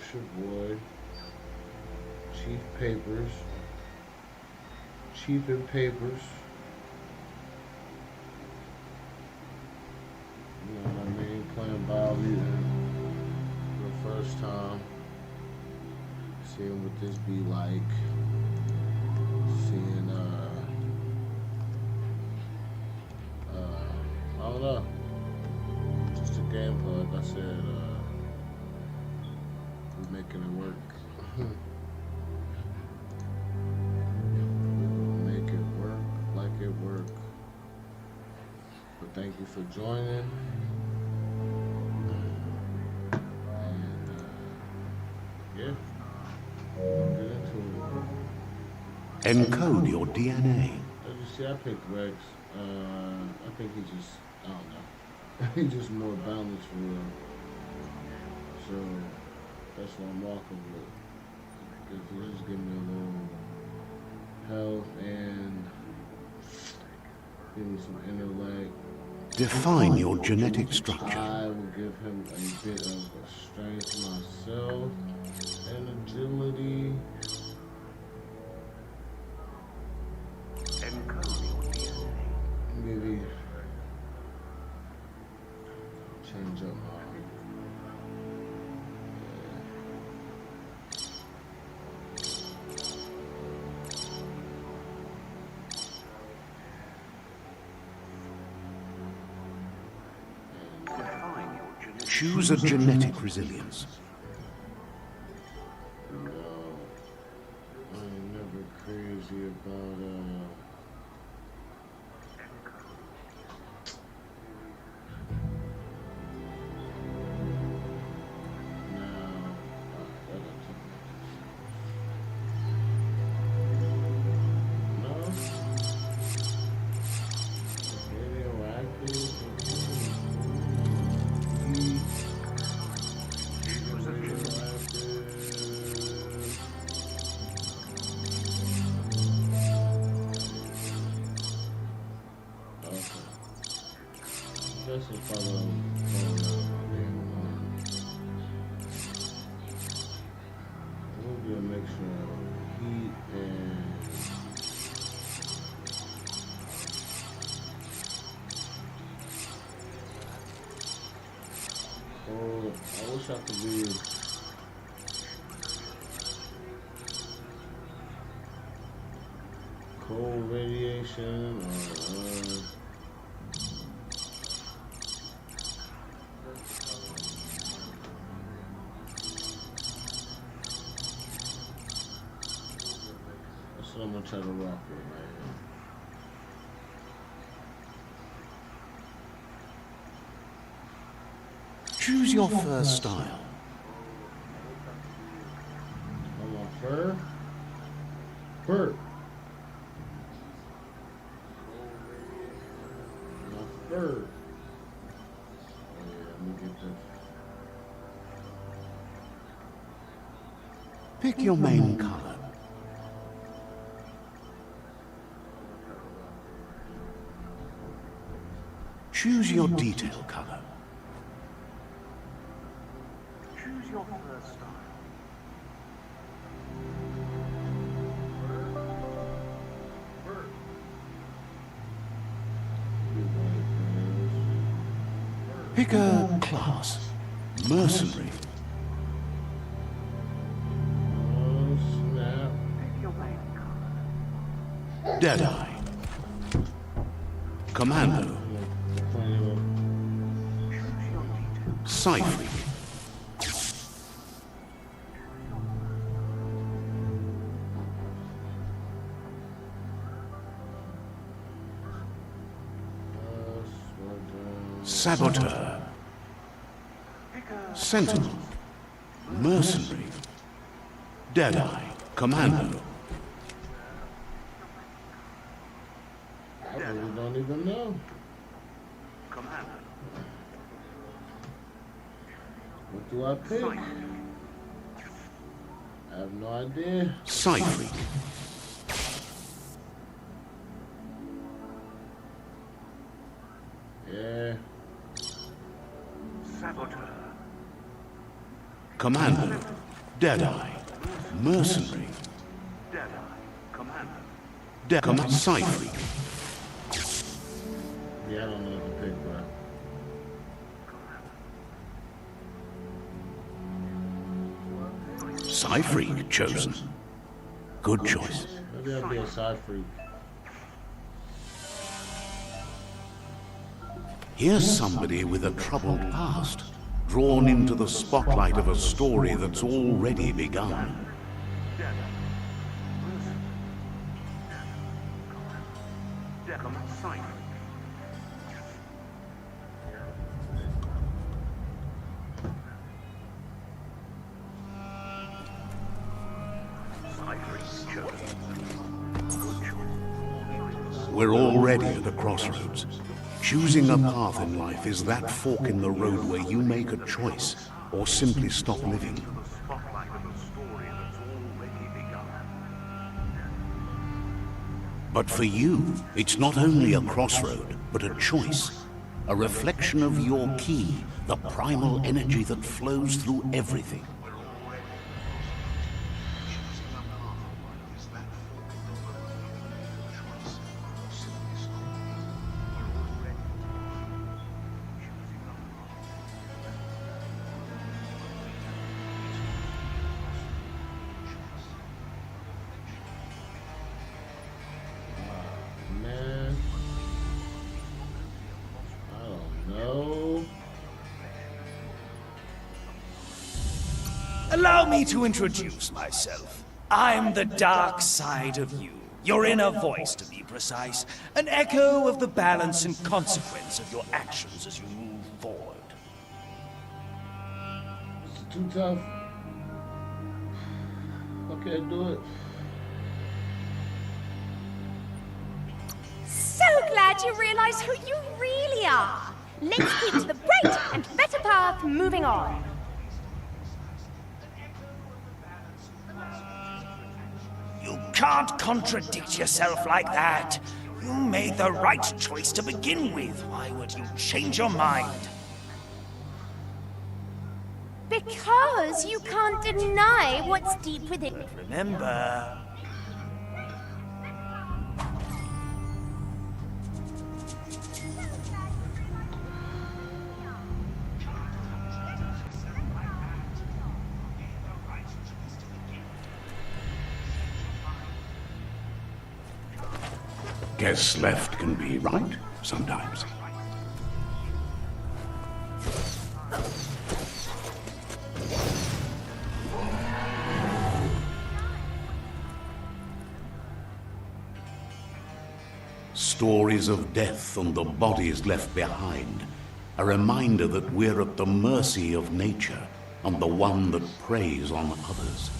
Extra Void, Chief Papers, Chief and Papers. You know what I mean? Playing Biomutant for the first time. Seeing what this be like. Seeing, I don't know. Just a gameplay, like I said, we're making it work. We'll make it work like it work. But thank you for joining. And, yeah. We'll get into it. Encode your DNA. As you see, I picked Rex. I think he just, I don't know. He's just more balanced for real. So that's what I'm walking with. Because he just give me a little health and give me some intellect. Define your genetic structure. I will give him a bit of strength myself and agility. Maybe change up my Choose a genetic resilience. No, I ain't never crazy about we'll do a mixture of heat and cold. I wish I could be cold radiation or I'm gonna try to rock with, man. Choose your fur style. I want fur. Fur. My fur. Oh, yeah, let me get this. Pick your main color. Choose your detail color. Choose your fur style. Pick a class. Mercenary. Oh, snap. Deadeye. Commando. Cypher. Saboteur. Sentinel. Mercenary. Deadeye. Commando. I really don't even know. What do I pick? I have no idea. Cypher. Yeah. Commando. Deadeye. Mercenary. Deadeye. Psy-Freak. Yeah, I don't know what to pick, bro. Psy-Freak chosen. Good choice. Maybe I'll be a side freak. Here's somebody with a troubled past, drawn into the spotlight of a story that's already begun. We're already at a crossroads. Choosing a path in life is that fork in the road where you make a choice or simply stop living. But for you, it's not only a crossroad, but a choice. A reflection of your key, the primal energy that flows through everything. Man, I don't know. Allow me to introduce myself. I'm the dark side of you. Your inner voice, to be precise. An echo of the balance and consequence of your actions as you move forward. Is it too tough? Okay, do it. So glad you realize who you really are. Let's keep to the bright and better path moving on. You can't contradict yourself like that. You made the right choice to begin with. Why would you change your mind? Because you can't deny what's deep within. Remember, Guess left can be right sometimes. Stories of death and the bodies left behind. A reminder that we're at the mercy of nature and the one that preys on others.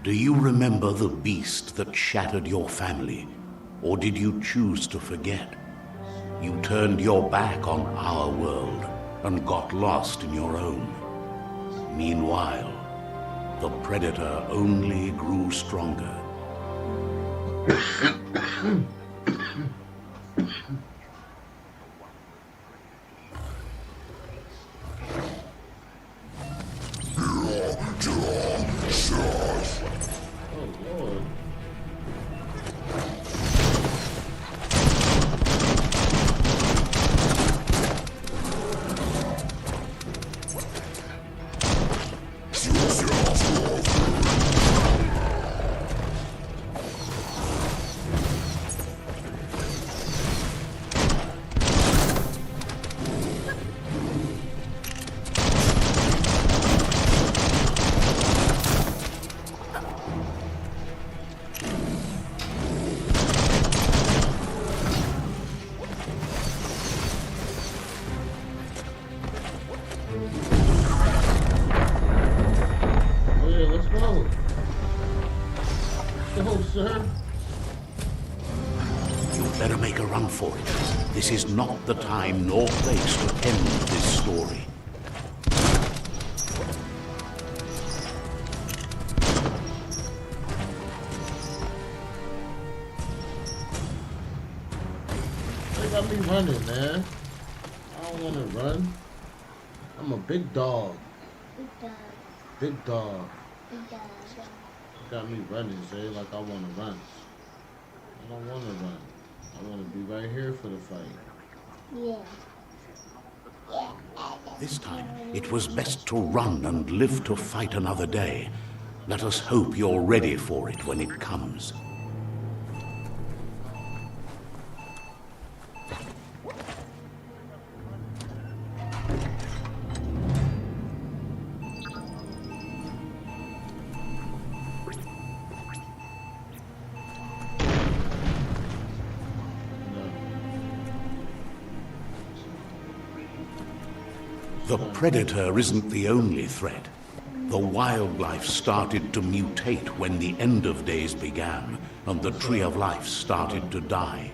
Do you remember the beast that shattered your family? Or did you choose to forget? You turned your back on our world and got lost in your own. Meanwhile, the predator only grew stronger. Oh, Lord. Oh, yeah, let's go. Go, sir. You better make a run for it. This is not the time nor place to end this story. got me running, man? I don't want to run. I'm a big dog. Big dog. Big dog. Big dog. Got me running, say like I want to run. I don't want to run. I want to be right here for the fight. Yeah. This time, it was best to run and live to fight another day. Let us hope you're ready for it when it comes. The predator isn't the only threat. The wildlife started to mutate when the end of days began, and the tree of life started to die.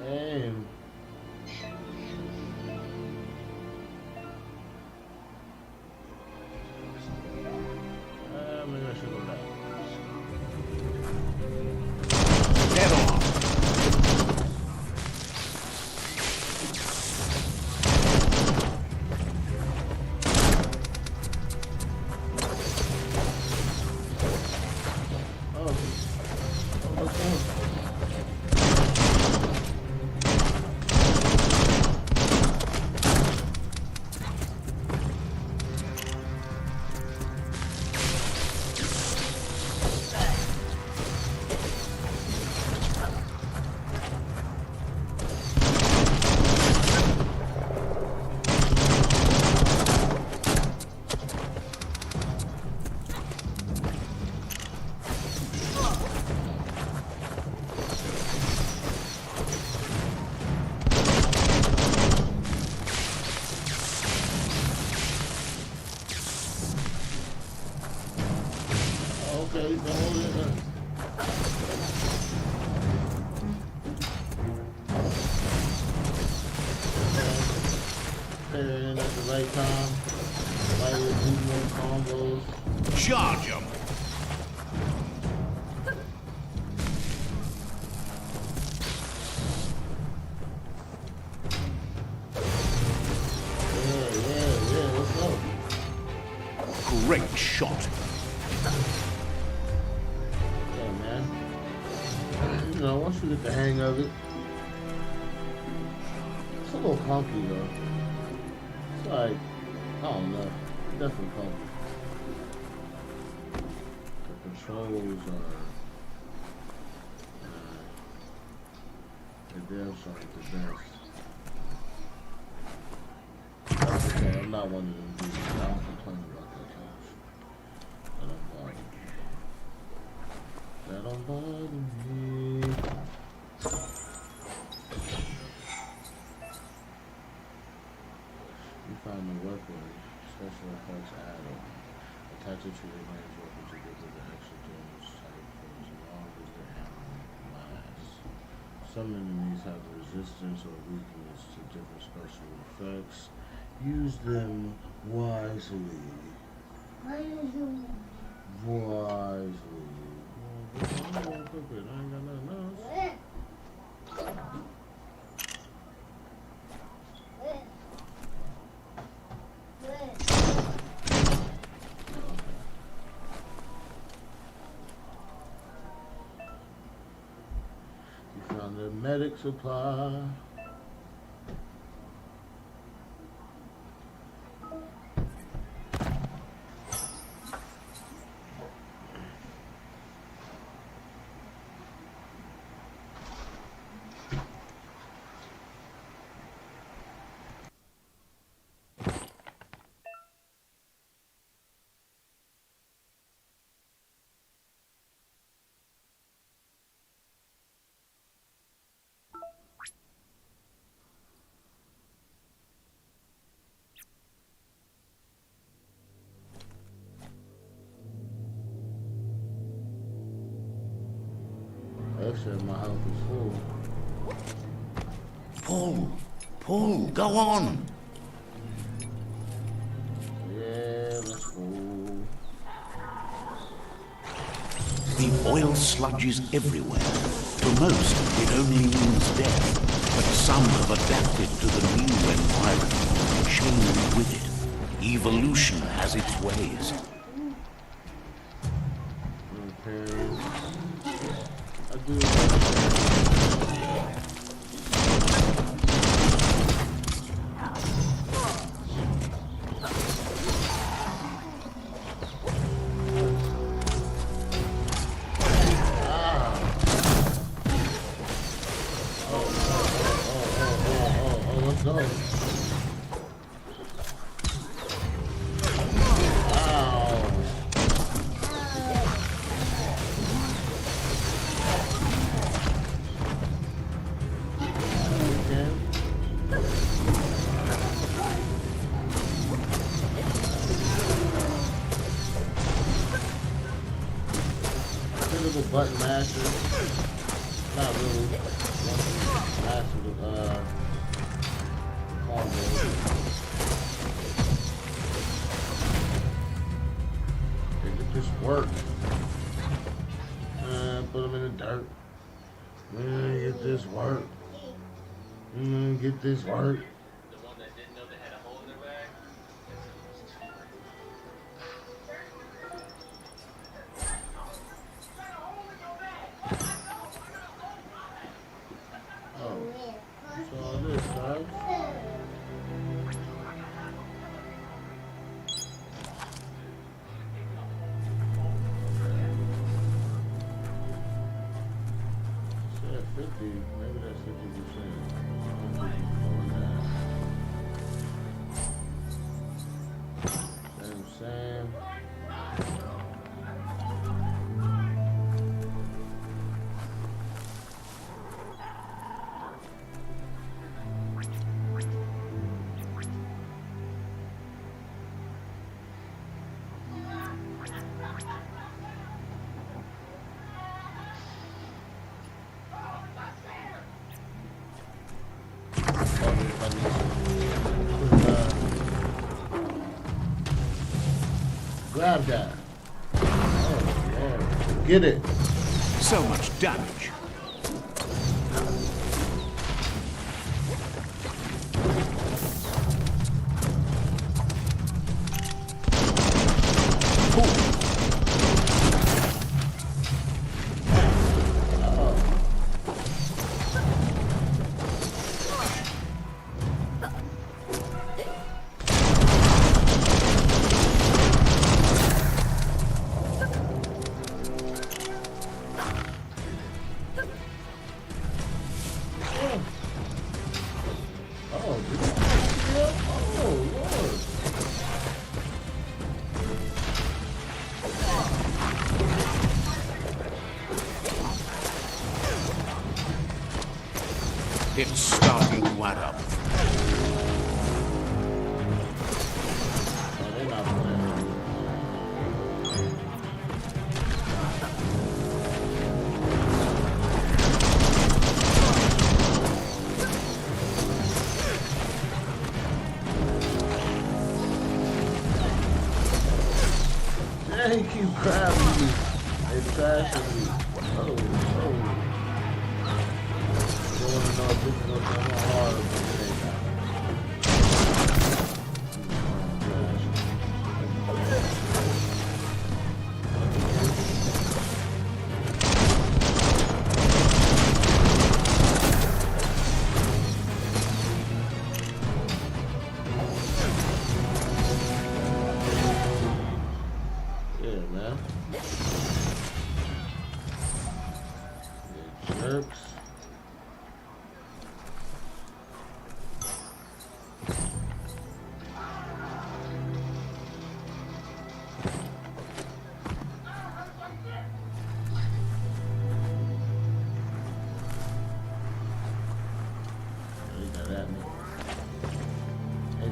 Damn. Maybe I should go back. Get on! Okay, you can hold it there. Stay in at the right time. Right with two more combos. Charge him! Yeah, let's go. Great shot! Yeah, man. You know, once you get the hang of it, it's a little clunky though. It's like, I don't know, definitely clunky. The controls are, they're damn sure the best. Okay, I'm not one of them dudes. I don't complain about that much. That don't bother me. You find the weapon, special effects add-on. Attach it to your range weapon to give it the extra damage type for as long as the ammo lasts. Some enemies have resistance or weakness to different special effects. Use them wisely. Wisely. I ain't got nothing else. You found the medic supply. Actually, my health is full. Pull, go on! Yeah, let's go. The oil sludges everywhere. To most, it only means death, but some have adapted to the new environment and changed with it. Evolution has its ways. Okay. I do. Button master. Not really. Master the combo. Get this work. Put them in the dirt. Get this work. Get this work. Maybe that's 50%. Sam. Grab that. Oh, Lord. Get it. So much damage. It's starting to add up. Yeah, he keep grabbing me and trashing me. Oh. I want to know if this is going to come hard or something. Yeah, man. Yeah, jerks.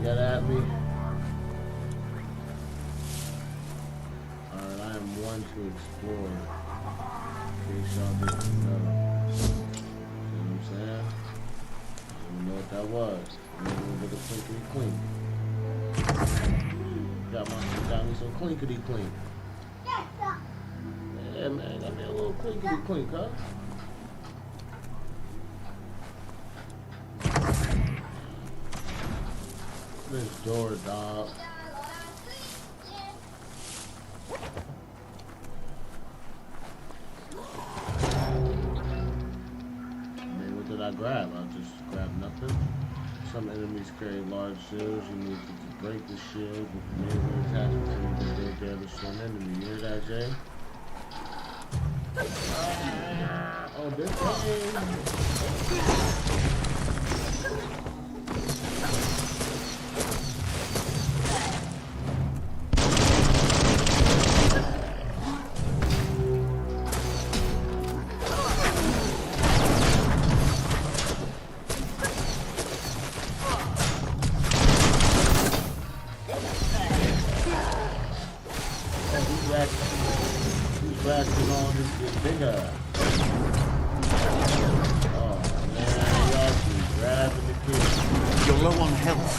Got at me. Alright, I am one to explore. In case y'all didn't know. See what I'm saying? I don't know what that was. I'm a little bit of clinkety clink. Got me some clinkety clink. Yeah, man, got me a little clinkety clink, huh? This door, dog. What did I grab? I just grabbed nothing. Some enemies carry large shields. You need to break the shield with melee attachments and they dare destroy an enemy. You hear that, Jay? Oh, this thing. You're low on health.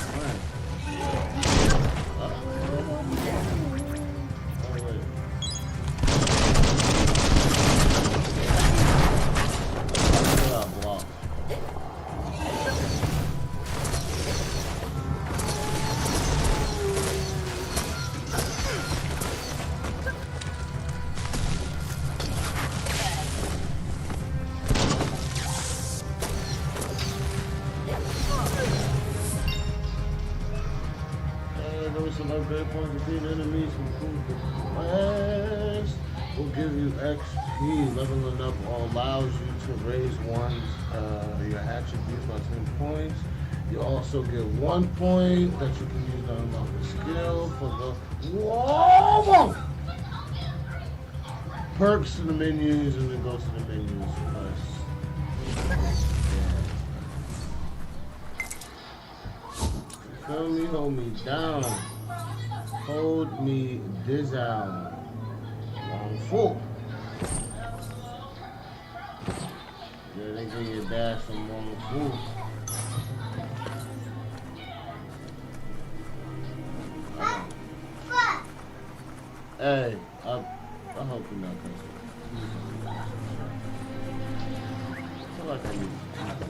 Some upgrade points defeat enemies from the quest will give you XP. Leveling up allows you to raise your attributes by 10 points. You also get 1 point that you can use to unlock a skill for the perks to the menus, and then go to the menus first. Feel me, hold me down. Hold me down. Long full. Yeah, they give you a dash from long full. Hey, I hope you're not cussing. I feel like I'm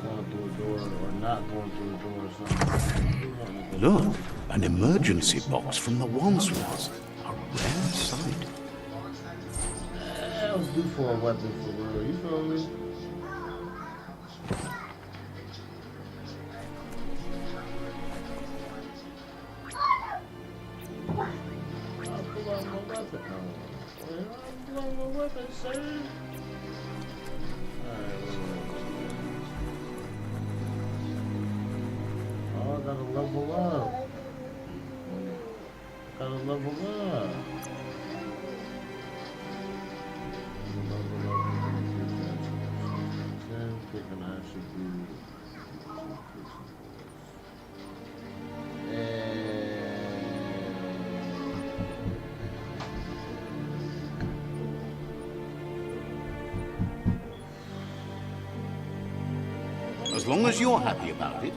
going through a door or not going through a door or something. Look, an emergency box from the Wandsworth. A rare sight. That was due for a weapon for real, you feel me? I'll pull out my weapon. I'll pull out my weapon, sir. Oh, I gotta level up. Gotta level up. As long as you're happy about it.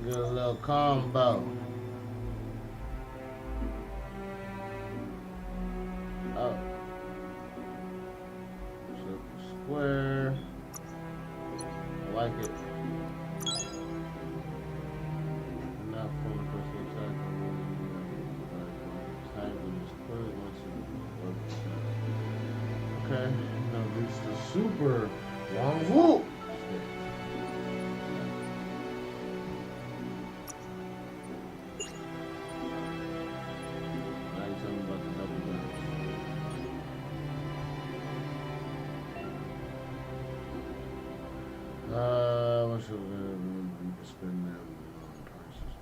Get a little combo. Oh. Square. I like it. Not from the first attack. Okay. Now reach the super long whoop. What should we spend them prices?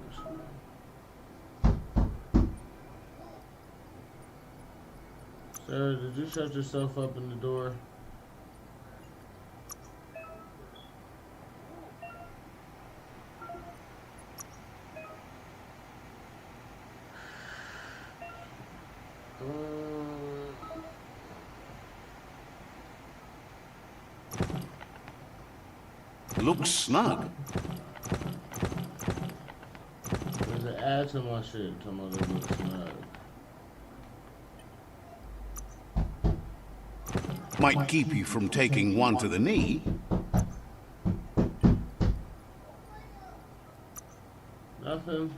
Sarah, did you shut yourself up in the door? Looks snug. There's an add to my shit. Talking about it looks snug. Might keep you from taking one to the knee. Nothing.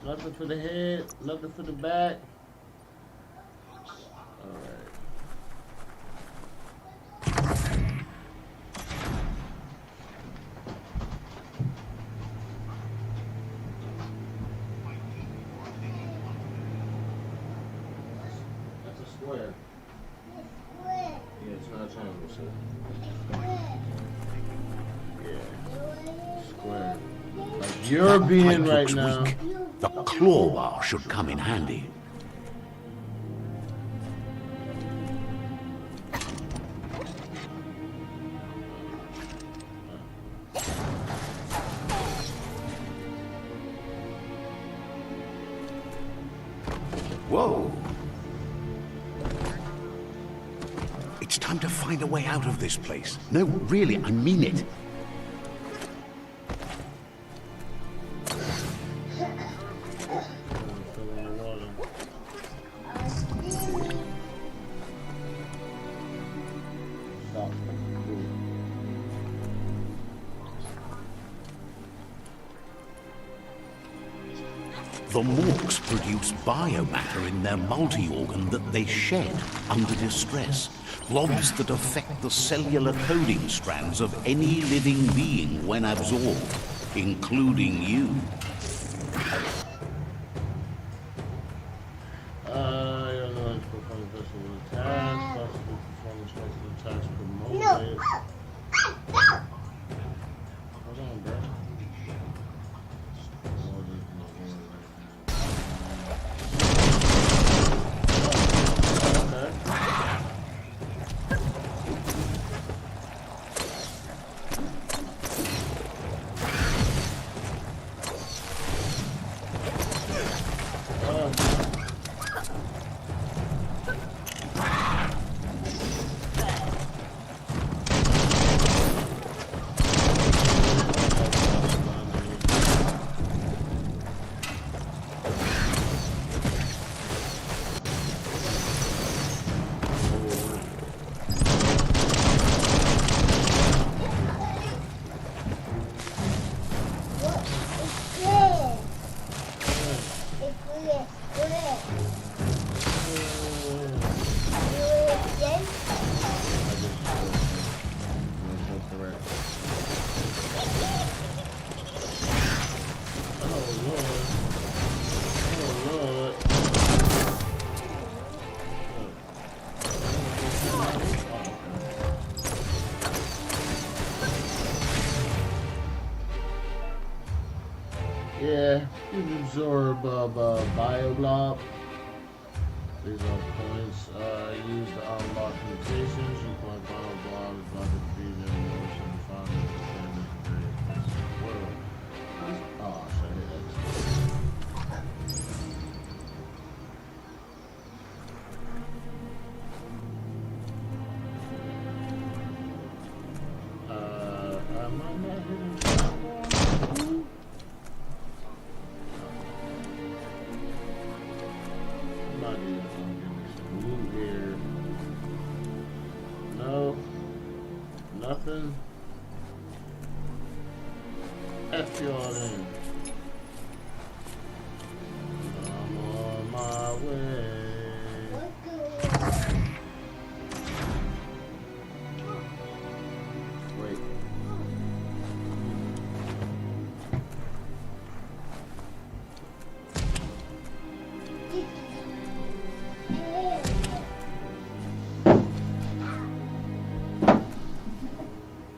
Nothing for the head. Nothing for the back. Alright. That's a square. Yeah, it's not a triangle, sir. Yeah. Square. Like you're That being pipe right looks now. weak. The claw bar should come in handy. Whoa! It's time to find a way out of this place. No, really, I mean it. Fill in the water. Stop. Cool. The morks produce biomatter in their multi-organ that they shed under distress. Blobs that affect the cellular coding strands of any living being when absorbed, including you. Your knowledge performance vessel with a task, possible performance makes the task promoted. No. Hold on, bro. Yeah, you can absorb Bioblob. These are points used to unlock mutations. You point Bioblob is about to defeat any motion and find it in various places in the world. Oh, shit, am I not hitting that one? Somebody is gonna give me some loot here. No. Nothing. F y'all in. I'm on my way. Wait.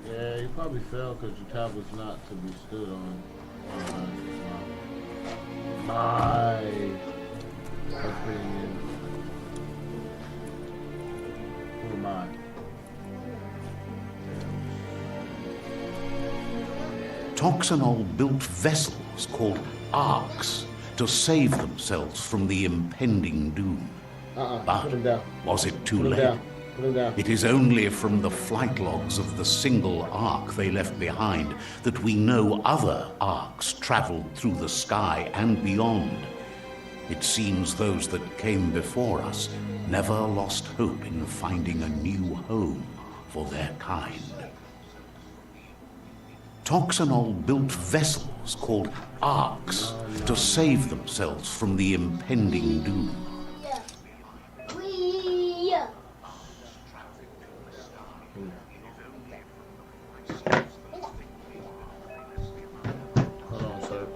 Yeah, you probably fell because your tablet's not to be stood on. My opinion. Who am I? Toxanol built vessels called arcs to save themselves from the impending doom. But Put him down. was it too Put him late? down. Put him down. It is only from the flight logs of the single ark they left behind that we know other arks traveled through the sky and beyond. It seems those that came before us never lost hope in finding a new home for their kind. Toxanol built vessels called arks to save themselves from the impending doom. Hold on, sir.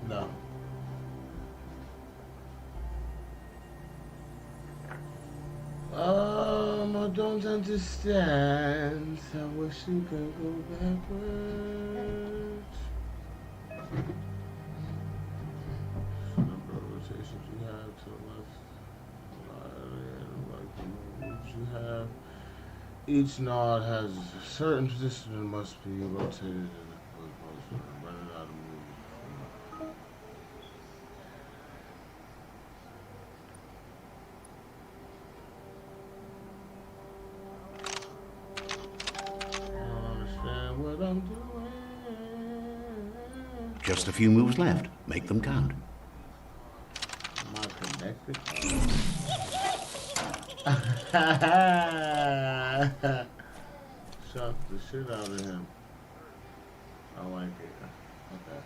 No. I don't understand. I wish you could go backwards. Number of rotations you have to the left, like the moves you have. Each node has a certain position and must be rotated in a quick motion. Running out of move. What I'm doing. Just a few moves left. Make them count. Am I connected? Shock the shit out of him. I like it. Okay.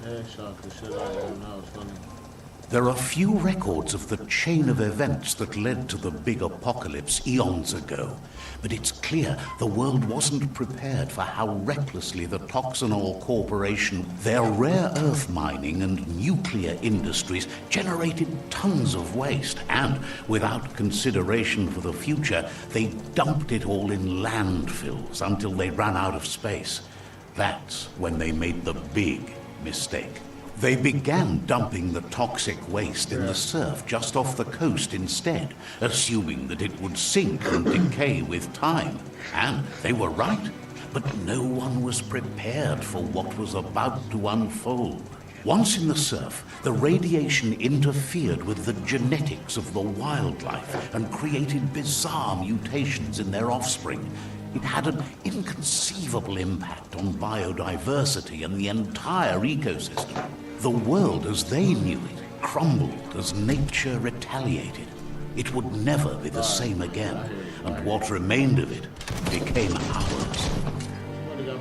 Yeah, shock the shit out of him. That was funny. There are few records of the chain of events that led to the big apocalypse eons ago, but it's clear the world wasn't prepared for how recklessly the Toxanol Corporation, their rare earth mining and nuclear industries generated tons of waste, and without consideration for the future, they dumped it all in landfills until they ran out of space. That's when they made the big mistake. They began dumping the toxic waste in the surf just off the coast instead, assuming that it would sink and decay with time. And they were right, but no one was prepared for what was about to unfold. Once in the surf, the radiation interfered with the genetics of the wildlife and created bizarre mutations in their offspring. It had an inconceivable impact on biodiversity and the entire ecosystem. The world as they knew it crumbled as nature retaliated. It would never be the same again, and what remained of it became ours.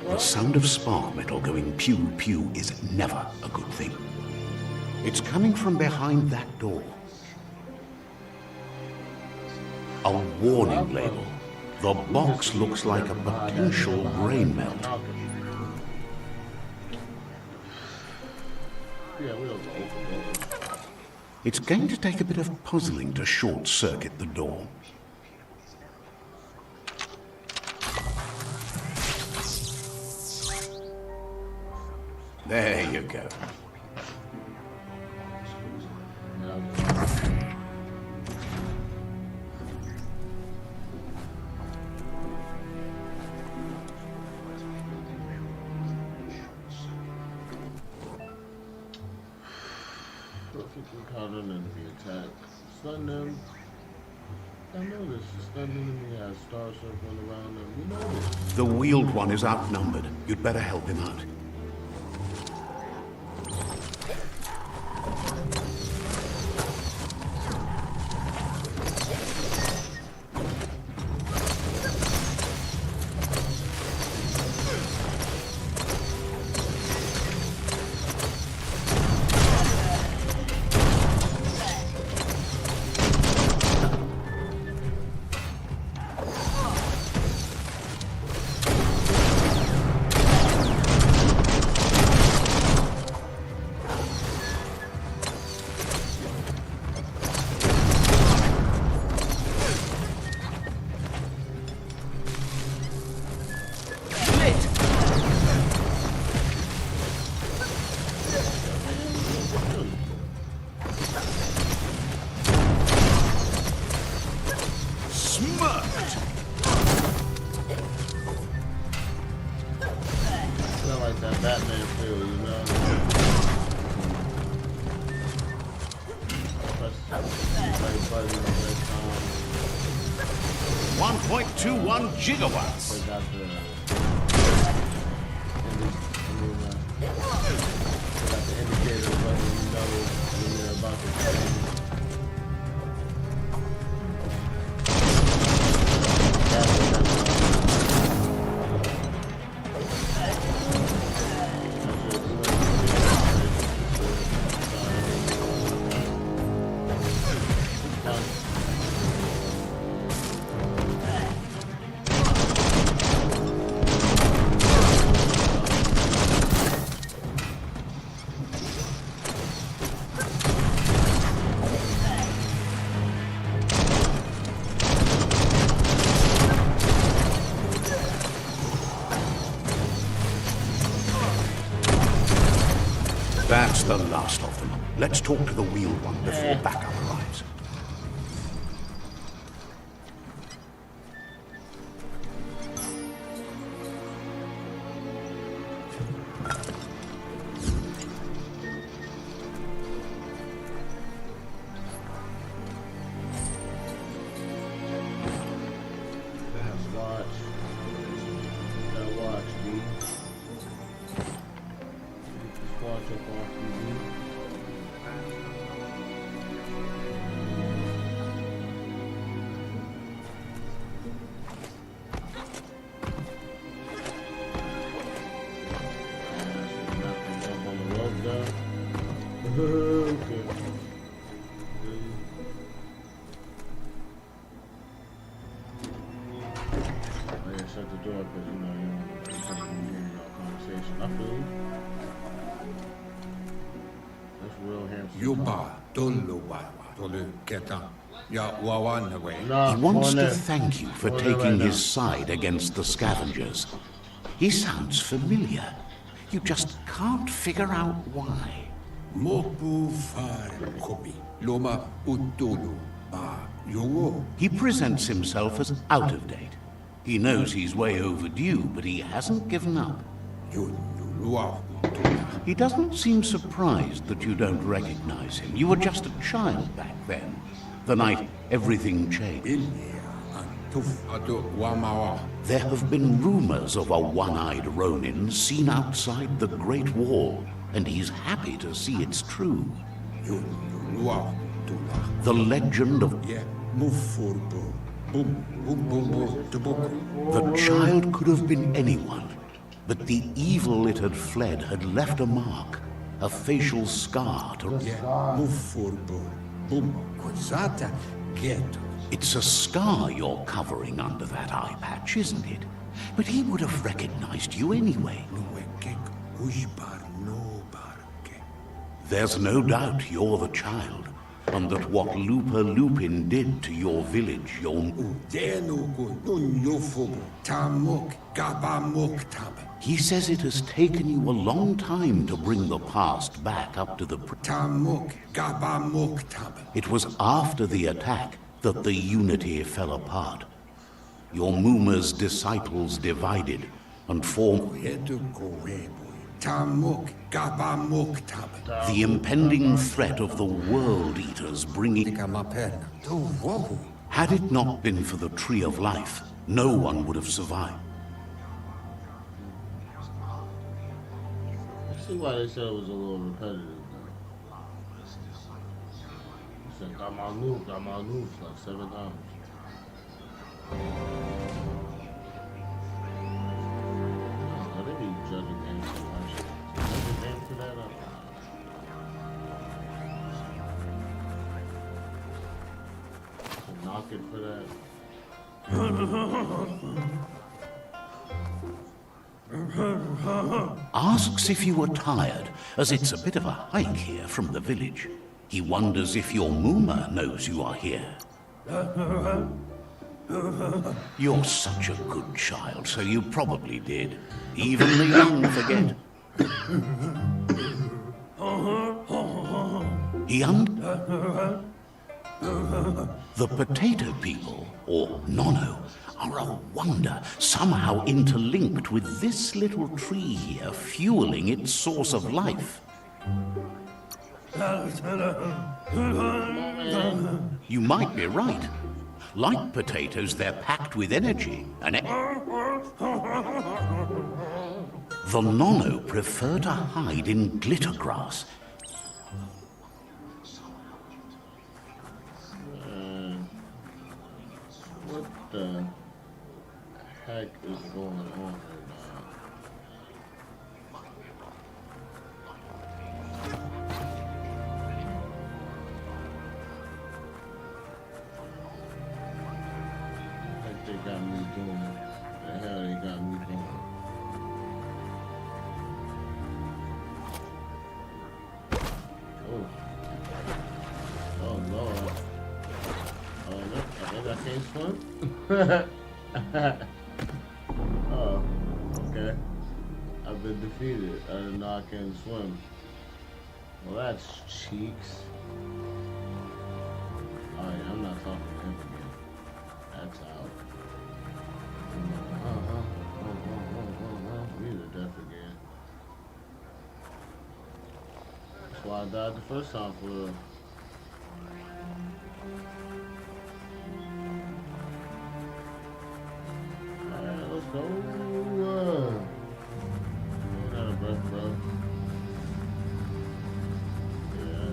The sound of spark metal going pew-pew is never a good thing. It's coming from behind that door. A warning label. The box looks like a potential brain melt. Yeah, we'll go. It's going to take a bit of puzzling to short-circuit the door. There you go. Perfectly caught an enemy attack. Stun them. I know this. Stun enemy has stars circling around them. We know this. The wheeled one is outnumbered. You'd better help him out. like that Batman feel, you know? Play button at that time. 1.21 gigawatts. They got the indicator letting you know when they're about to change. That's the last of them. Let's talk to the wheeled one before backup arrives. Shut the door because you know your conversation. I feel you. That's real handsome. Yuba, Dulu, Tolu, Keta, Ya Wawan away. He wants to thank you for taking his side against the scavengers. He sounds familiar. You just can't figure out why. Mopu Far Kobi, Loma Utulu, Ba, Yogo. He presents himself as out of date. He knows he's way overdue, but he hasn't given up. He doesn't seem surprised that you don't recognize him. You were just a child back then, the night everything changed. There have been rumors of a one-eyed Ronin seen outside the Great Wall, and he's happy to see it's true. The legend of the child could have been anyone, but the evil it had fled had left a mark, a facial scar to... It's a scar you're covering under that eye patch, isn't it? But he would have recognized you anyway. There's no doubt you're the child, and that what Looper Lupin did to your village, He says it has taken you a long time to bring the past back up to the... It was after the attack that the unity fell apart. Your Muma's disciples divided and formed... The impending threat of the World Eaters bringing... Had it not been for the Tree of Life, no one would have survived. I see why they said it was a little repetitive. He said, got my noob, like 7 times. I think he's judging games too much. Judging games for that? Knock it for that. Asks if you were tired, as it's a bit of a hike here from the village. He wonders if your Muma knows you are here. You're such a good child, so you probably did. Even the young forget. The potato people, or Nono, are a wonder, somehow interlinked with this little tree here, fueling its source of life. You might be right. Like potatoes, they're packed with energy. The Nono prefer to hide in glitter grass. What the heck is going on here now? They got me doing? The hell they got me doing? Oh. Oh Lord. Oh no, I think I can't swim? Oh, okay. I've been defeated. I didn't know I can't swim. Well, that's cheeks. Oh yeah, I'm not talking to him again. That's out. Me to death again. That's why I died the first time for real. Alright, let's go. Get out of breath, bro. Yeah,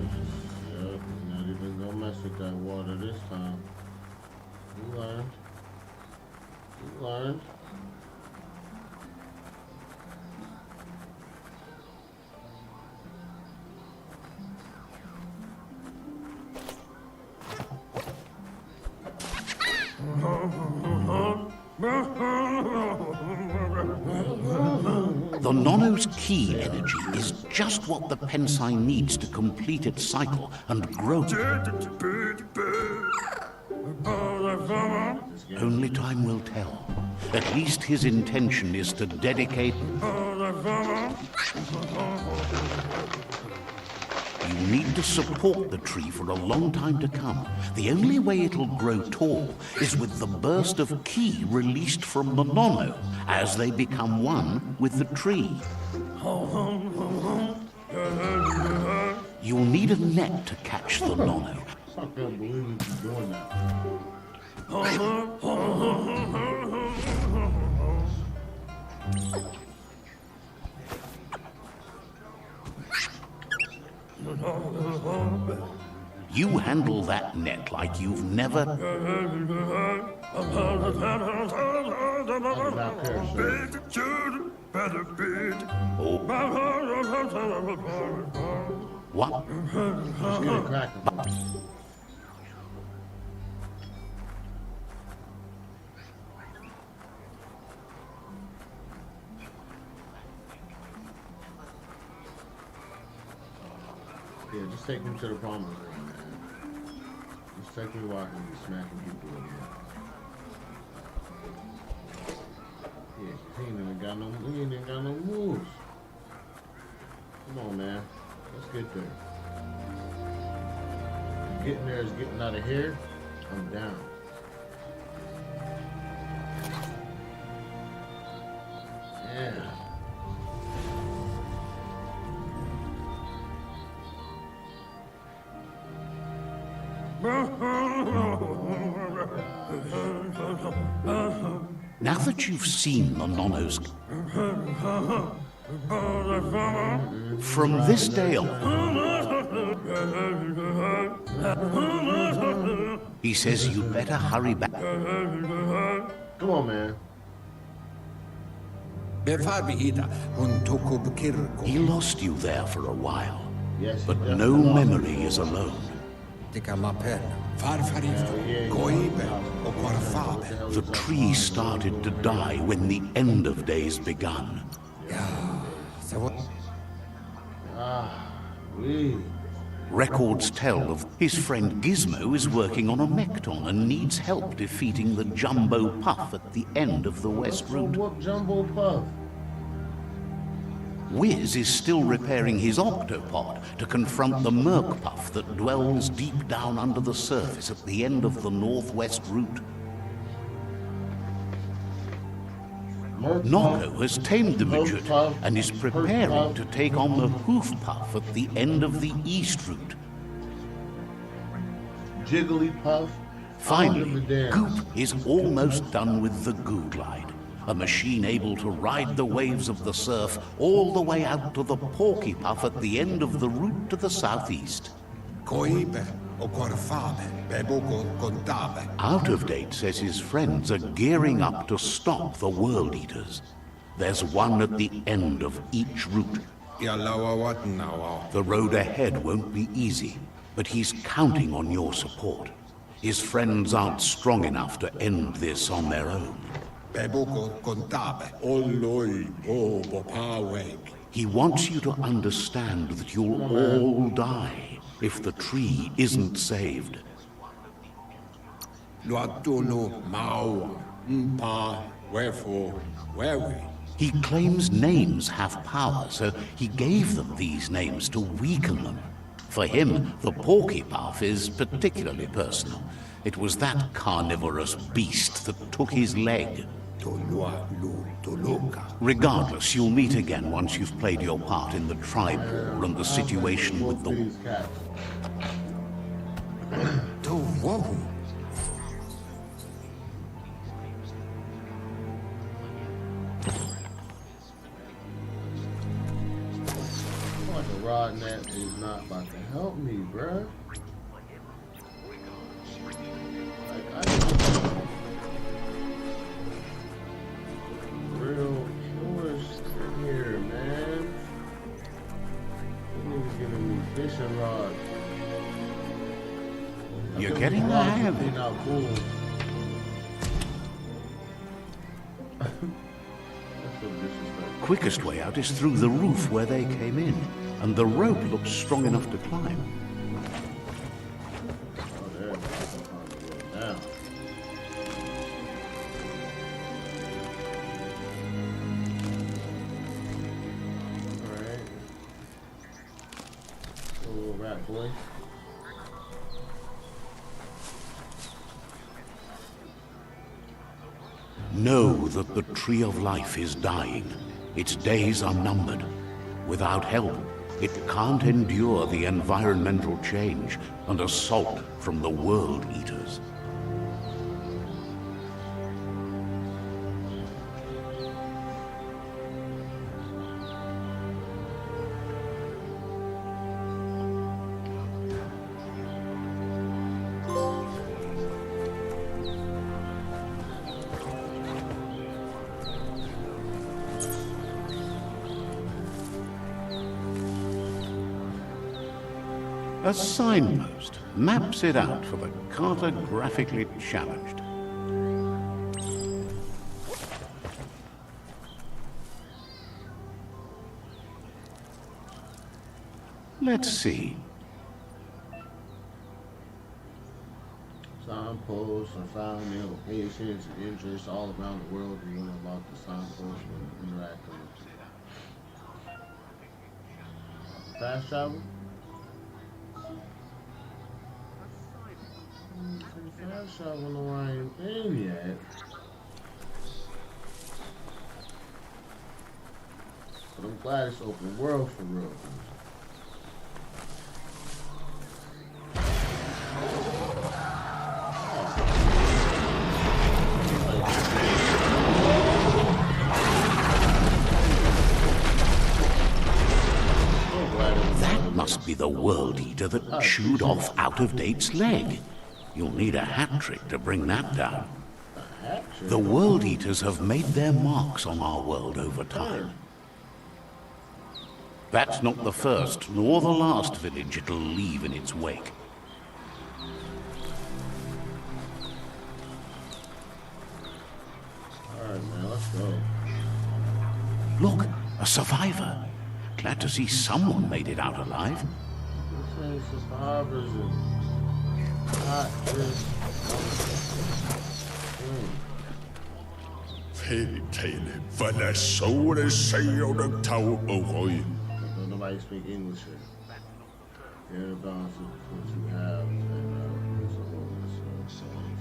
not even gonna mess with that water this time. You learned. You learned. The Nono's ki energy is just what the Pensai needs to complete its cycle and grow. Only time will tell. At least his intention is to dedicate... You need to support the tree for a long time to come. The only way it'll grow tall is with the burst of ki released from the Nono as they become one with the tree. You'll need a net to catch the Nono. I can't believe that you're doing that. You handle that net like you've never... Oh. What? Let's get it cracking. Yeah, just take him to the promised land, man. Just take me where I can be smacking people again. Yeah, he ain't even got no moves. Come on, man. Let's get there. Getting there is getting out of here. I'm down. Yeah. Now that you've seen the Nono's... From this day on... He says you'd better hurry back. Come on, man. He lost you there for a while, Yes, but he no definitely memory is alone. The tree started to die when the end of days begun. Records tell of his friend Gizmo is working on a Mekton and needs help defeating the Jumbo Puff at the end of the West Route. What Jumbo Puff? Wiz is still repairing his octopod to confront the Merc Puff that dwells deep down under the surface at the end of the Northwest Route. Nocco has tamed the midget and is preparing to take on the hoof puff at the end of the east route. Jigglypuff. Finally, Goop is almost done with the Goo Glide, a machine able to ride the waves of the surf all the way out to the Porky Puff at the end of the route to the southeast. Coibe o corfabe, beboco contabe. Out of Date says his friends are gearing up to stop the World Eaters. There's one at the end of each route. Ja laua wat now. The road ahead won't be easy, but he's counting on your support. His friends aren't strong enough to end this on their own. Beboco contabe. Oloi o bopaweg. He wants you to understand that you'll all die if the tree isn't saved. Luatuno maua. Mpa. Wherefore. Where we? He claims names have power, so he gave them these names to weaken them. For him, the Porky Puff is particularly personal. It was that carnivorous beast that took his leg. Regardless, you'll meet again once you've played your part in the tribe war and the situation with the... Rodnet is not about to help me, bruh. Like, I need real tourist in here, man. These niggas giving me fishing rods. You're getting the hang of it. Not cool. That's so disrespectful. Quickest way out is through the roof where they came in, and the rope looks strong enough to climb. Oh, there. I can find the road now. Alright. Little rat boy. Know that the Tree of Life is dying. Its days are numbered. Without help, it can't endure the environmental change and assault from the World Eaters. A signpost maps it out for the cartographically challenged. Let's see. Signposts are found near locations and interests all around the world. You learn about the signposts when interacting with fast travel. Fast travel no I ain't been yet. But I'm glad it's open world for real. That must be the World Eater that chewed off Out of Date's leg. You'll need a hat trick to bring that down. The World Eaters have made their marks on our world over time. That's not the first nor the last village it'll leave in its wake. Alright, man, let's go. Look, a survivor. Glad to see someone made it out alive. This ain't survivors and not just Fairy tale, for the soul is sailed of Tau Oi. Nobody speak English here. Yeah, the balance of what you have and it's a wholeness of songs,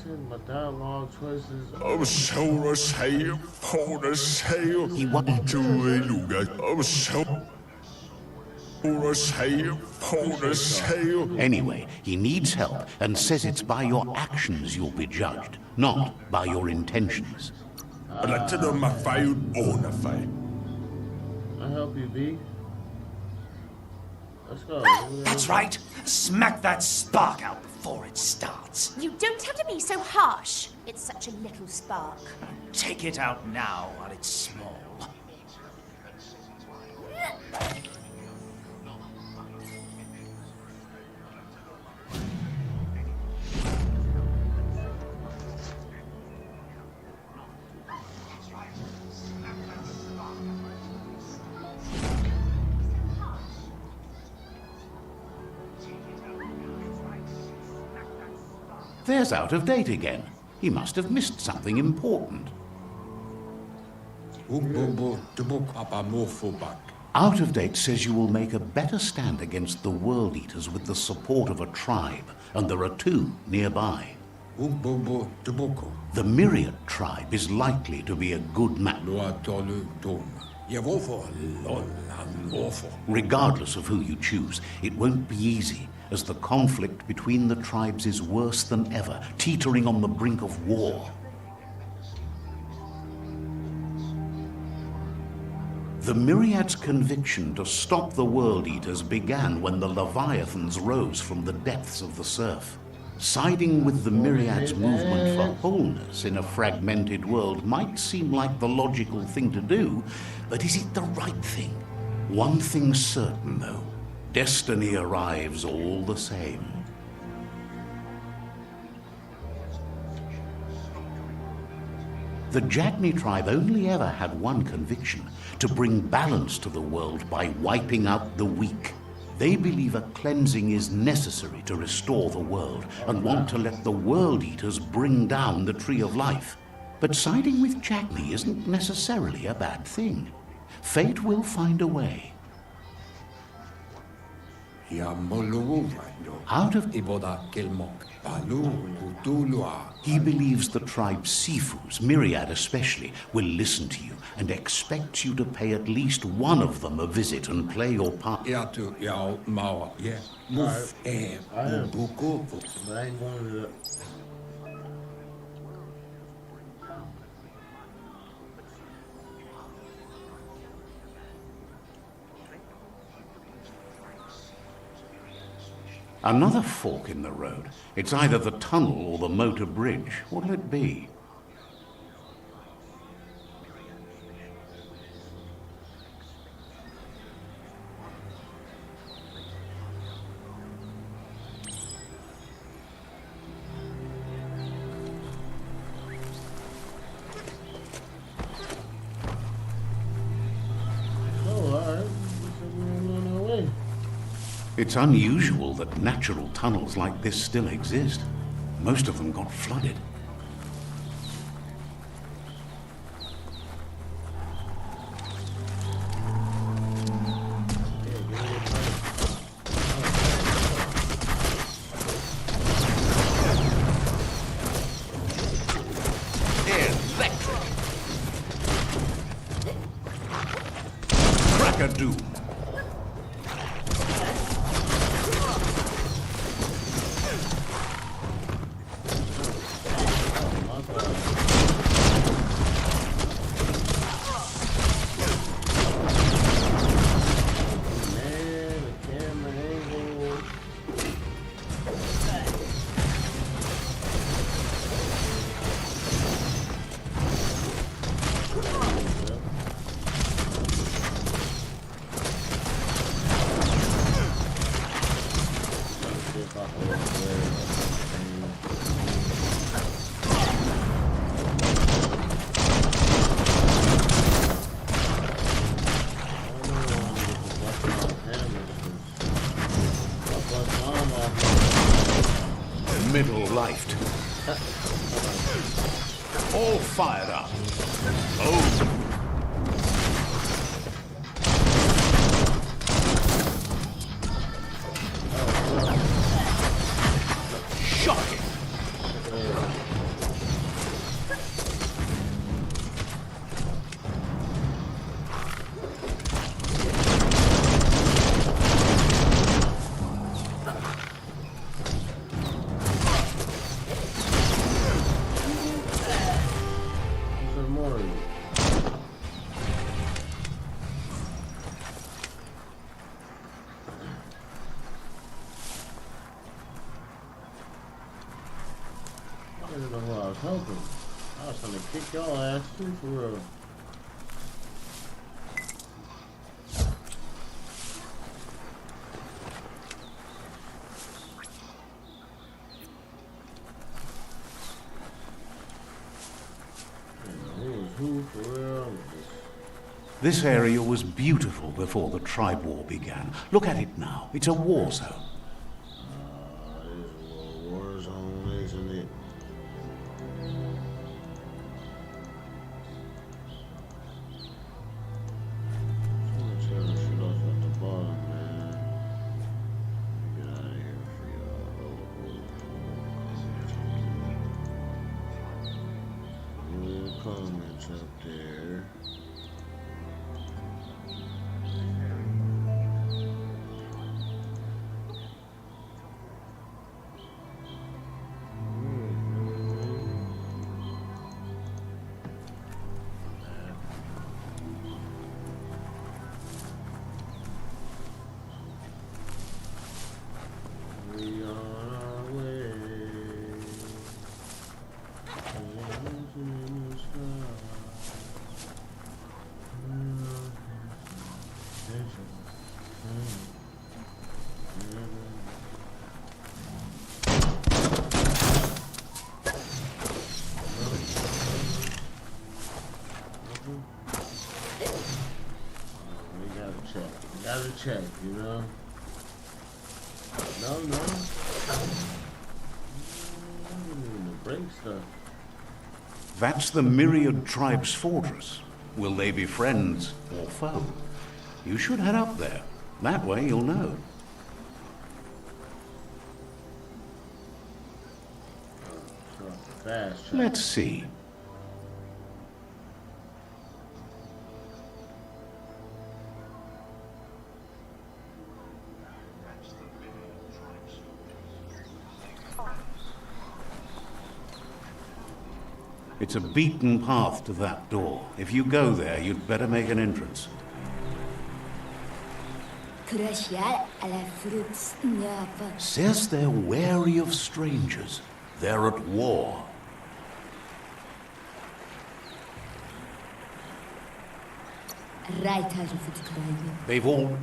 accent, my dialogue choices. Så at sige, for at sige, He won't. du er lugat. Så at sige, for at sige. Anyway, he needs help and says it's by your actions you'll be judged, not by your intentions. Eller til dem er fejl under fejl. I'll help you, B. Let's go. That's right. Smack that spark out before it starts. You don't have to be so harsh. It's such a little spark. Take it out now while it's small. There's out of date again. He must have missed something important. Out of date says you will make a better stand against the World Eaters with the support of a tribe, and there are two nearby. The Myriad tribe is likely to be a good match. Regardless of who you choose, it won't be easy, as the conflict between the tribes is worse than ever, teetering on the brink of war. The Myriad's conviction to stop the World Eaters began when the Leviathans rose from the depths of the surf. Siding with the Myriad's movement for wholeness in a fragmented world might seem like the logical thing to do, but is it the right thing? One thing's certain, though. Destiny arrives all the same. The Jagni tribe only ever had one conviction: to bring balance to the world by wiping out the weak. They believe a cleansing is necessary to restore the world and want to let the World Eaters bring down the Tree of Life. But siding with Jagni isn't necessarily a bad thing. Fate will find a way. Out of he believes the tribe's Sifus, Myriad especially, will listen to you and expects you to pay at least one of them a visit and play your part. But I ain't going to the... Another fork in the road. It's either the tunnel or the motor bridge. What'll it be? It's unusual that natural tunnels like this still exist. Most of them got flooded. Electric! Cracker Doom! Middle-lifed. All fired up. Oh. Shocking. I didn't know who I was helping. I was trying to kick y'all ass too, for real. Who for real? This area was beautiful before the tribe war began. Look at it now. It's a war zone. It is a little war zone, isn't it? I'm gonna turn shit off at the bottom, man. Get out of here for y'all. Little comments up there. We on our way. In the sky. We gotta check. We gotta check, you know? No. I didn't even break stuff. That's the Myriad Tribe's fortress. Will they be friends or foe? You should head up there. That way you'll know. Fast track. Let's see. It's a beaten path to that door. If you go there, you'd better make an entrance. Says they're wary of strangers. They're at war. They've all...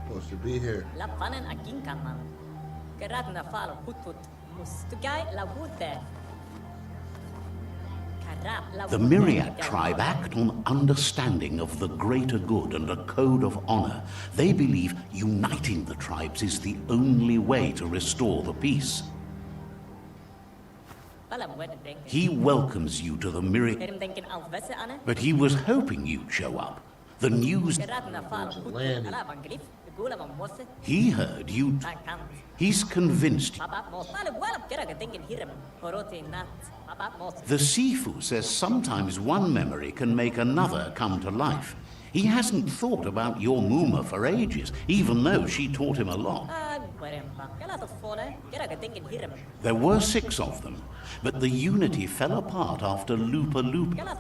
Supposed to be here. La panen a ginkaman. Gerad na fal hutut. Mustugai la wute. The Myriad tribe act on understanding of the greater good and a code of honor. They believe uniting the tribes is the only way to restore the peace. He welcomes you to the Myriad, but he was hoping you'd show up. The news... He heard you... He's convinced... The Sifu says sometimes one memory can make another come to life. He hasn't thought about your Muma for ages, even though she taught him a lot. There were 6 of them, but the unity fell apart after Lupa Lupa.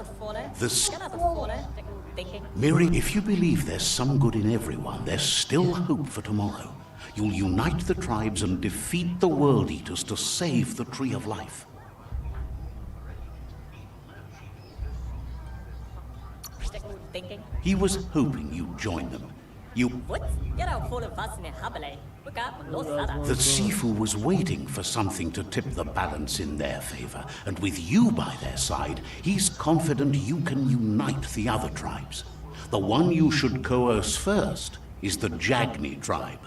Miri, if you believe there's some good in everyone, there's still hope for tomorrow. You'll unite the tribes and defeat the World Eaters to save the Tree of Life. He was hoping you'd join them. The Sifu was waiting for something to tip the balance in their favor, and with you by their side, he's confident you can unite the other tribes. The one you should coerce first is the Jagni tribe.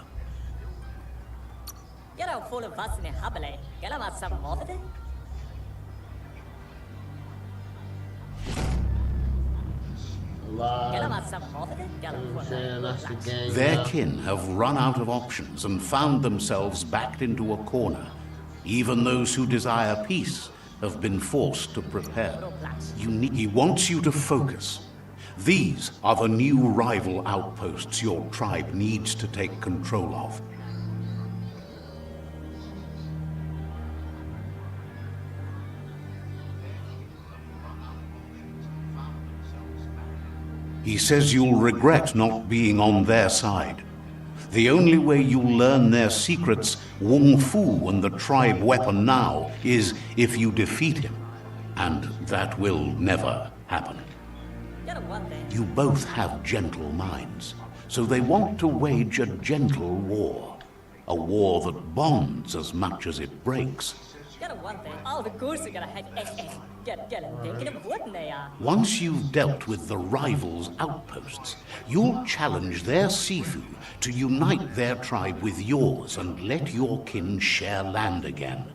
Their kin have run out of options and found themselves backed into a corner. Even those who desire peace have been forced to prepare. He wants you to focus. These are the new rival outposts your tribe needs to take control of. He says you'll regret not being on their side. The only way you'll learn their secrets, Wung Fu and the tribe weapon now, is if you defeat him. And that will never happen. You both have gentle minds, so they want to wage a gentle war. A war that bonds as much as it breaks. Once you've dealt with the rivals' outposts, you'll challenge their Sifu to unite their tribe with yours and let your kin share land again.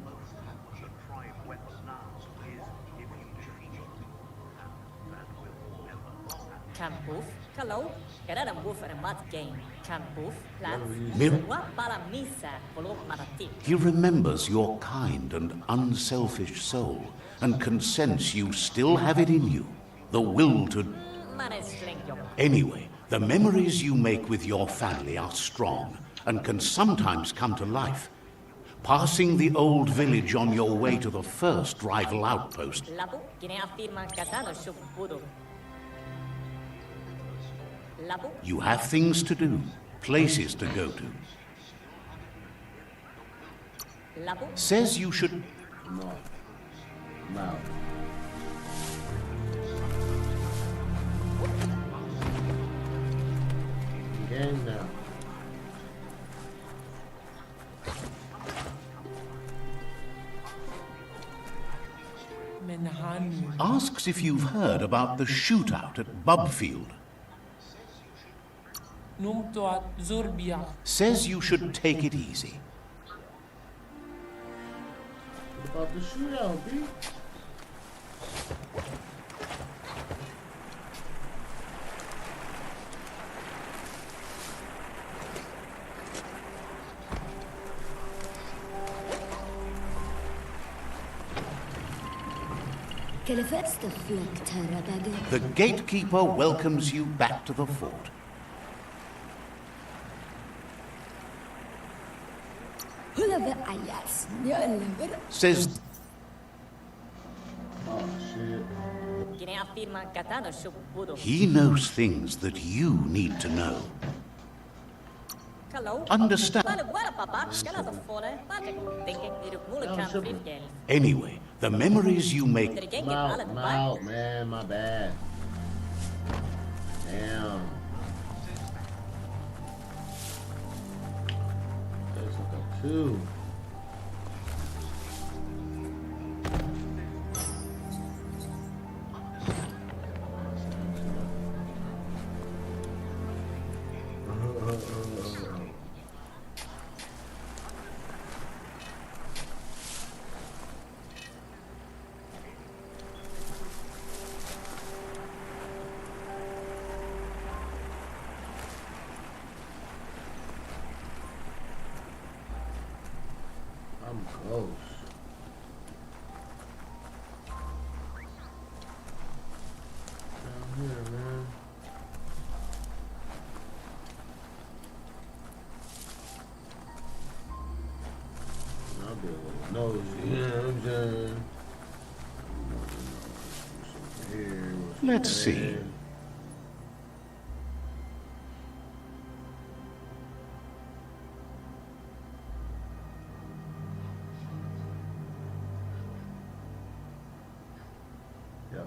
Kampuf, kalau, kada move for a mat game. Kampuf, plats, Mir- wa para misa, polo matati. He remembers your kind and unselfish soul, and can sense you still have it in you, the will to... Anyway, the memories you make with your family are strong, and can sometimes come to life. Passing the old village on your way to the first rival outpost. Labu, gine afirma katano shubudo. Labu, You have things to do, places to go to. labu, Says you should... No. Now. Game now. Asks if you've heard about the shootout at Bubfield. Says you should take it easy. What about the shootout, B? The gatekeeper welcomes you back to the fort. Says Oh, shit. gine afirma katano shubudo. he knows things that you need to know. Kalau, Understand. wala papa, kana to fore, patek, thinking iruk mulu kan frifgel. Anyway, the memories you make... Terigeng I'm out, ala I'm to out, man. My bad. Damn. There's like a 2. I'm close. Down here, man. I'll be a little nosy, you know what I'm saying? What's over here? What's Let's over see. there? Yep.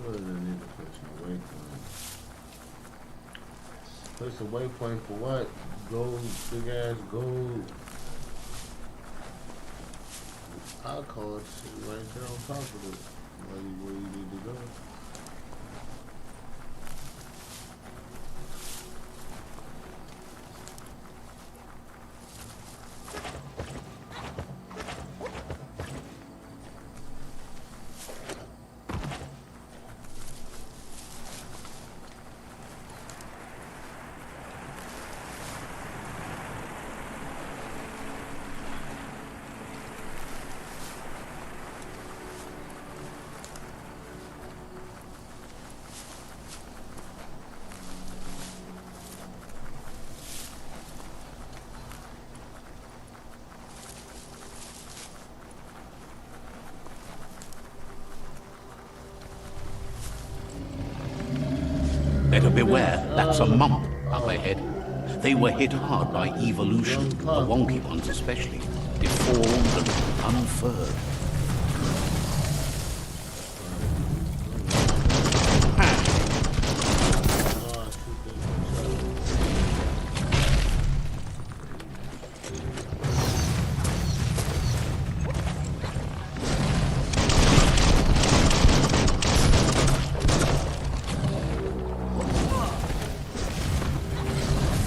What does it need to place a waypoint? Place a waypoint for what? Gold, big ass gold. I'll call it shit right there on top of it. Where you need to go. Better beware, that's a mump up ahead. They were hit hard by evolution, the wonky ones especially, deformed and unfurred.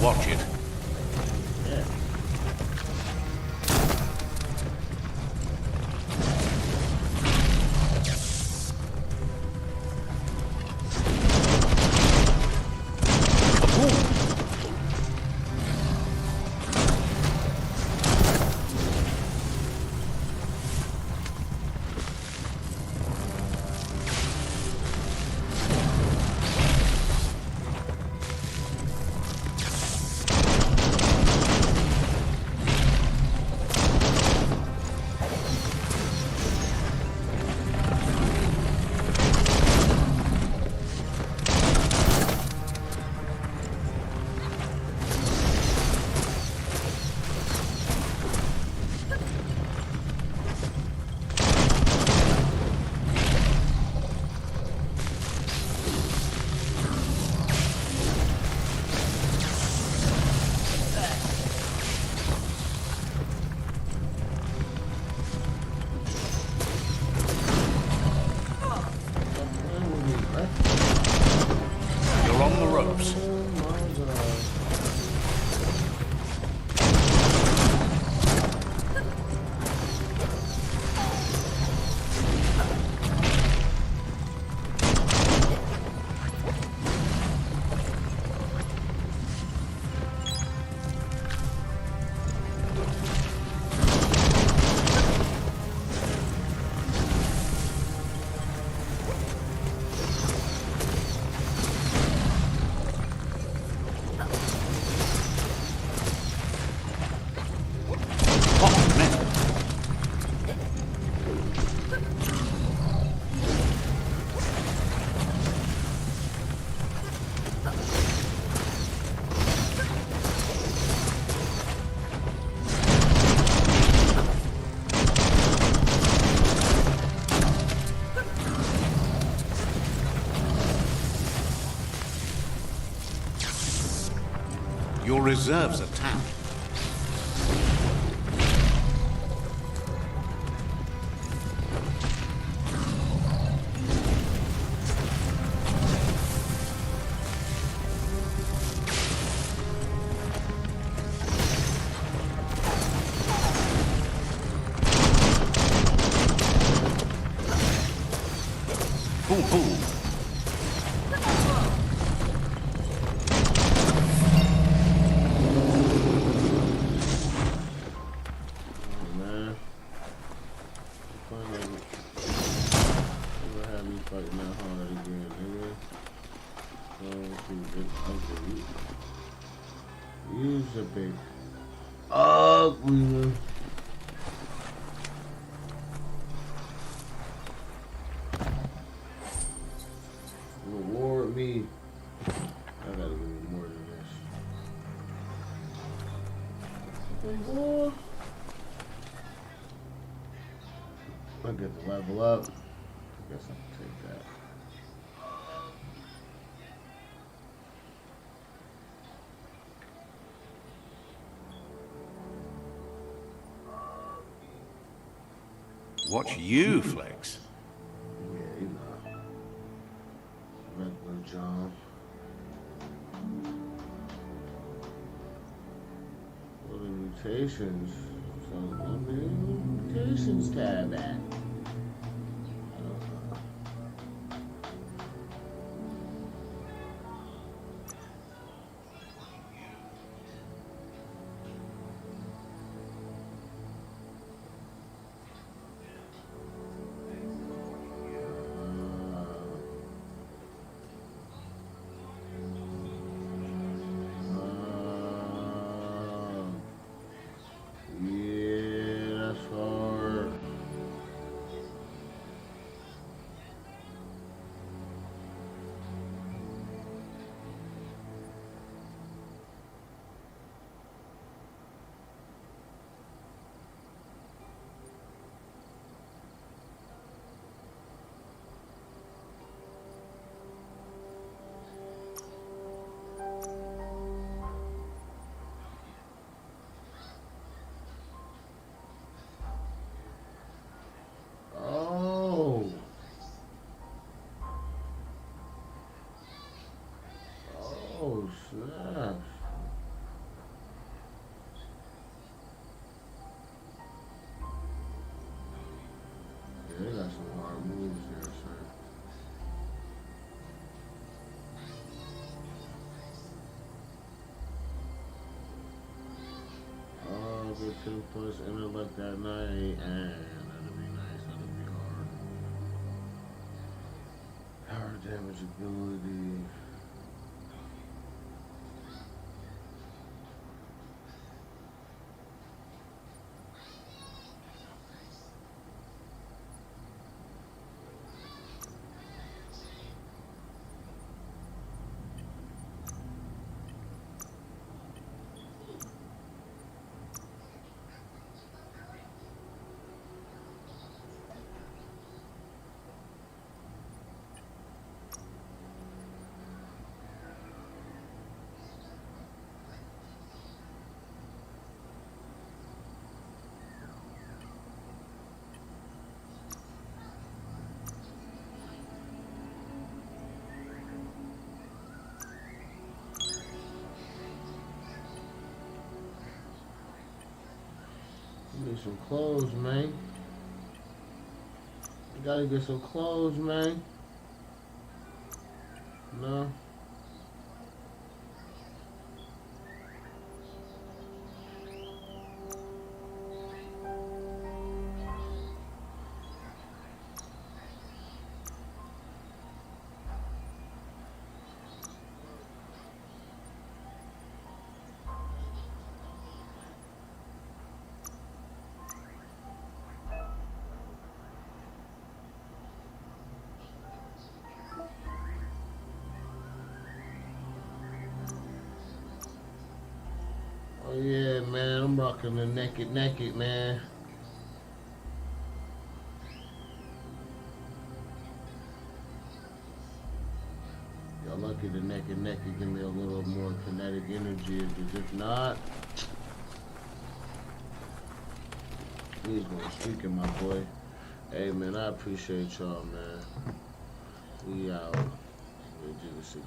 Watch it. You're on the ropes. Your reserves are tapped. Boom, boom. Use a big ugly. Reward me. I gotta give me more than this. More. I get to level up. I guess I can take that. Watch you, Flex. Yeah, you know. Regular job. What are the mutations? So, what the mutations tab at? Oh, snap. Yeah, they got some hard moves there, sir. Oh, good 10 plus intellect that night. And that'll be nice. That'll be hard. Power damage ability. Get some clothes, man. You gotta get some clothes, man. No. Oh yeah, man. I'm rocking the naked, man. Y'all lucky the naked give me a little more kinetic energy. Because if not, he's gonna streak in my boy. Hey man, I appreciate y'all, man. We out. We'll do this again.